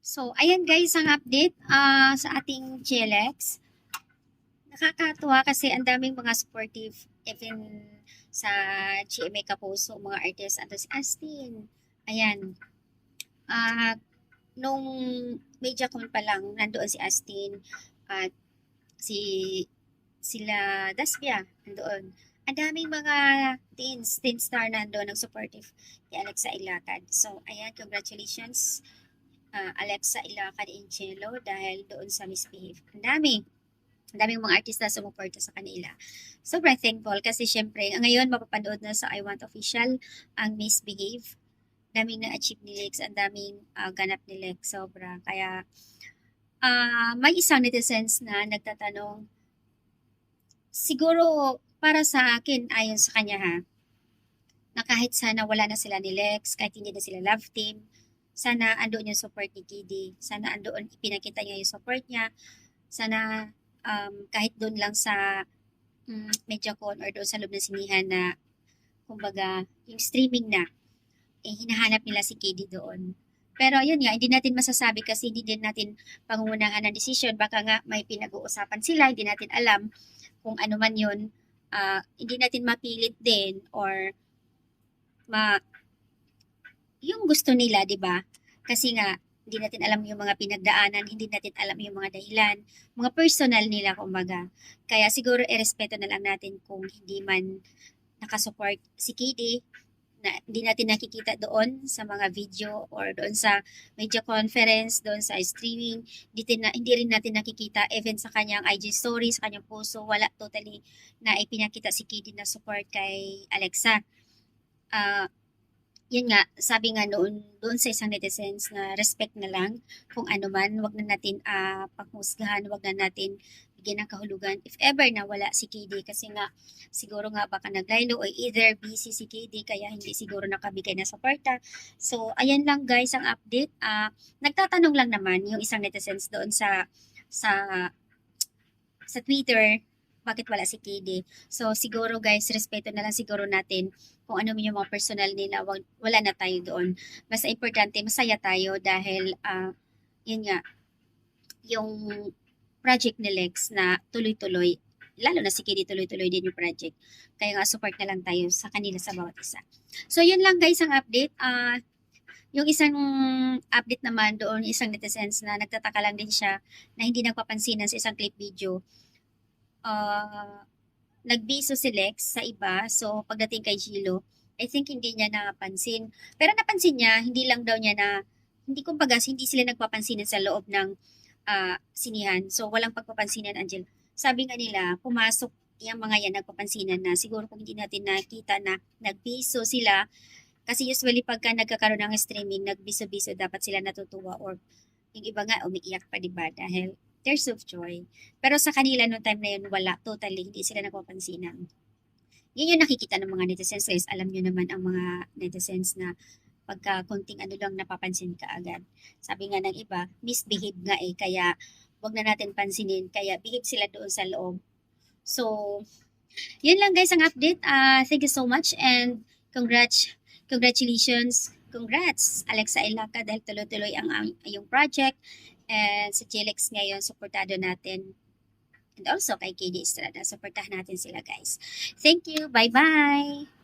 So, ayan guys, ang update sa ating GLX. Nakakatuwa kasi ang daming mga sportive even sa GMA Kapuso, mga artists. Ando si Astin. Ayan. ah nung MediaCon pa lang, nandoon si Astin at si sila Daspia nandoon. Ang daming mga teen star nandoon ng supportive kay Alexa Ilacad. So, ayan, congratulations Alexa Ilacad Angelo dahil doon sa Misbehave. Ang daming mga artista sumuporta sa kanila. Sobrang thankful kasi syempre, ngayon mapapanood na sa I Want Official ang Misbehave. Daming na-achieve ni Lex, ang daming ganap ni Lex, sobra. Kaya may isang netizens na nagtatanong, siguro para sa akin, ayon sa kanya ha, na kahit sana wala na sila ni Lex, kahit hindi na sila love team, sana andoon yung support ni Kidi. Sana andoon, ipinakita niya yung support niya. Sana kahit doon lang sa MediaCon or doon sa loob ng sinihan na kumbaga yung streaming na, hinahanap nila si KD doon. Pero yun nga, hindi natin masasabi kasi hindi din natin pangungunahan ng decision. Baka nga may pinag-uusapan sila, hindi natin alam kung ano man yun. Hindi natin mapilit din or yung gusto nila, di ba? Kasi nga, hindi natin alam yung mga pinagdaanan, hindi natin alam yung mga dahilan, mga personal nila, kumbaga. Kaya siguro irespeto na lang natin kung hindi man nakasupport si KD, na hindi natin nakikita doon sa mga video or doon sa media conference, doon sa streaming, hindi rin natin nakikita even sa kanyang IG story, sa kanyang puso, wala totally na ipinakita si KD na support kay Alexa. Yun nga, sabi nga doon sa isang netizens na respect na lang kung ano man, wag na natin panghusgahan, wag na natin bigyan ng kahulugan if ever na wala si KD kasi nga siguro nga baka naglaylo o either busy si KD kaya hindi siguro nakabigay na suporta. So, ayan lang guys ang update. Nagtatanong lang naman yung isang netizens doon sa sa Twitter bakit wala si KD. So, siguro guys, respeto na lang siguro natin kung ano man yung mga personal nila, wala na tayo doon. Basta importante, masaya tayo dahil, yun nga, yung project ni Lex na tuloy-tuloy, lalo na si KD tuloy-tuloy din yung project. Kaya nga, support na lang tayo sa kanila sa bawat isa. So, yun lang guys ang update. Yung isang update naman doon, isang netizens na nagtataka lang din siya na hindi nagpapansinan sa isang clip video. Nagbiso si Lex sa iba. So, pagdating kay Gilo, I think hindi niya napansin. Pero napansin niya, hindi lang daw niya na, hindi kumbaga, hindi sila nagpapansinan sa loob ng sinihan. So, walang pagpapansinan, Angel. Sabi nga nila, pumasok yung mga yan nagpapansinan na siguro kung hindi natin nakita na nagbiso sila, kasi usually pagka nagkakaroon ng streaming, nagbiso-biso, dapat sila natutuwa or yung iba nga umiiyak pa, diba? Dahil tears of joy. Pero sa kanila noong time na yun, wala. Totally, hindi sila nagpapansinan. Yun yung nakikita ng mga netizens. Guys, alam nyo naman ang mga netizens na pagka konting ano lang napapansin ka agad. Sabi nga ng iba, misbehave nga kaya wag na natin pansinin, kaya behave sila doon sa loob. So, yun lang guys ang update. Thank you so much and congratulations. Congrats, Alexa Ilaca, dahil tuloy-tuloy ang iyong project. And sa JLX ngayon, supportado natin. And also kay KD Estrada, supportahan natin sila guys. Thank you. Bye-bye.